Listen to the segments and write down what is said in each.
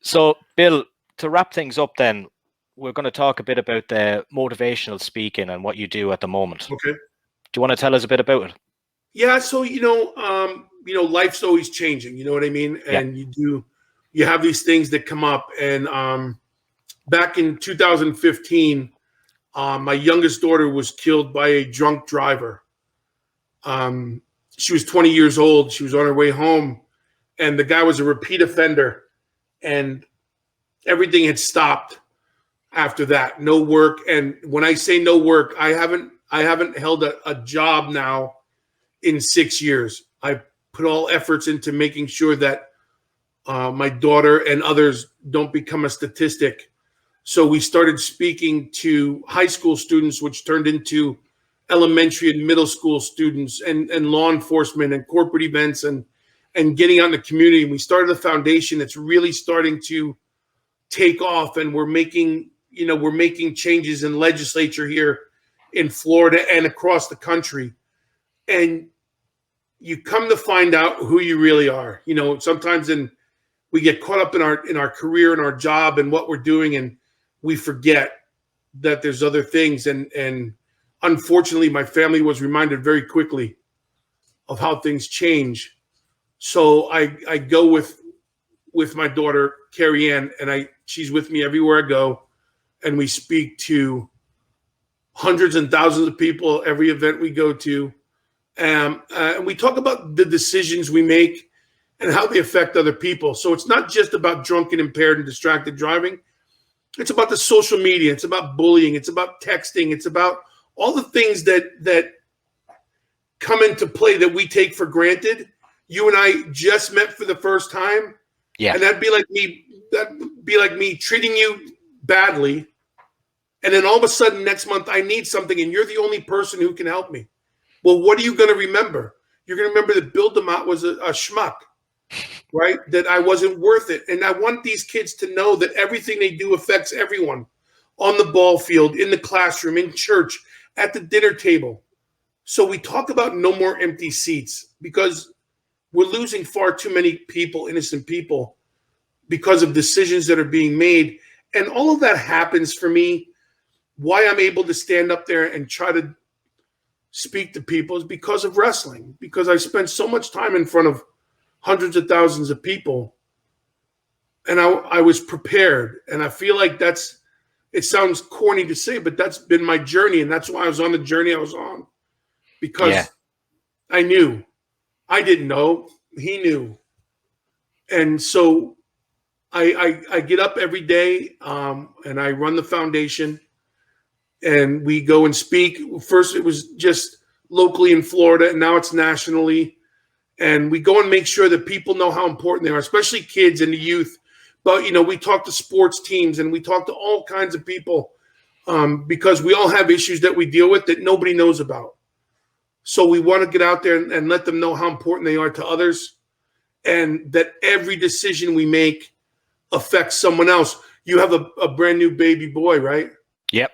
So, Bill, to wrap things up then, we're going to talk a bit about the motivational speaking and what you do at the moment. Okay. Do you want to tell us a bit about it? Yeah. So, life's always changing, you know what I mean? And you have these things that come up. And back in 2015, my youngest daughter was killed by a drunk driver. She was 20 years old. She was on her way home, and the guy was a repeat offender, and everything had stopped after that. No work. And when I say no work, I haven't held a job now in 6 years. I put all efforts into making sure that my daughter and others don't become a statistic. So we started speaking to high school students, which turned into elementary and middle school students and law enforcement and corporate events and getting out in the community. And we started a foundation that's really starting to take off, and we're making changes in legislature here in Florida and across the country. And you come to find out who you really are. Sometimes we get caught up in our career and our job and what we're doing, and we forget that there's other things. And unfortunately, my family was reminded very quickly of how things change. So I go with my daughter, Keri, and she's with me everywhere I go. And we speak to hundreds and thousands of people every event we go to. And we talk about the decisions we make and how they affect other people. So it's not just about drunken, impaired, and distracted driving. It's about the social media. It's about bullying. It's about texting. It's about all the things that come into play that we take for granted. You and I just met for the first time. Yeah. And that'd be like me treating you badly. And then all of a sudden next month I need something and you're the only person who can help me. Well, what are you going to remember? You're going to remember that Bill Demott was a schmuck, right? That I wasn't worth it. And I want these kids to know that everything they do affects everyone on the ball field, in the classroom, in church, at the dinner table. So we talk about no more empty seats because we're losing far too many people, innocent people, because of decisions that are being made. And all of that happens for me. Why I'm able to stand up there and try to speak to people is because of wrestling, because I spent so much time in front of hundreds of thousands of people, and I was prepared. And I feel like it sounds corny to say, but that's been my journey. And that's why I was on the journey I was on, because I knew. I didn't know. He knew. And so I get up every day and I run the foundation, and we go and speak. First, it was just locally in Florida, and now it's nationally. And we go and make sure that people know how important they are, especially kids and the youth. But, we talk to sports teams and we talk to all kinds of people because we all have issues that we deal with that nobody knows about. So we want to get out there and let them know how important they are to others, and that every decision we make affects someone else. You have a brand new baby boy, right? Yep.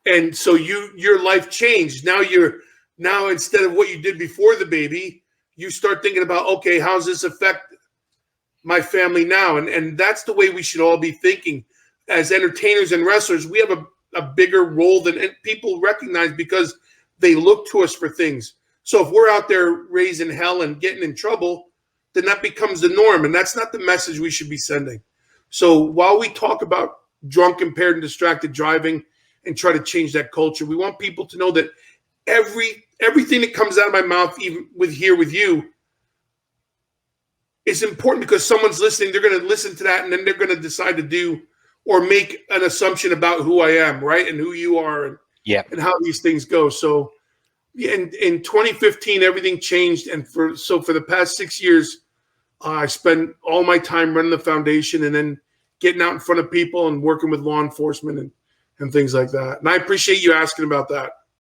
And so your life changed. Now instead of what you did before the baby, you start thinking about, okay, how does this affect my family now? And that's the way we should all be thinking. As entertainers and wrestlers, we have a bigger role than people recognize because they look to us for things. So if we're out there raising hell and getting in trouble, then that becomes the norm. And that's not the message we should be sending. So while we talk about drunk, impaired, and distracted driving and try to change that culture, we want people to know that everything that comes out of my mouth, even with you, is important because someone's listening. They're going to listen to that, and then they're going to decide to do or make an assumption about who I am, right, and who you are, and how these things go. So in 2015, everything changed, and for the past 6 years, I spent all my time running the foundation and then getting out in front of people and working with law enforcement and things like that. And I appreciate you asking about that.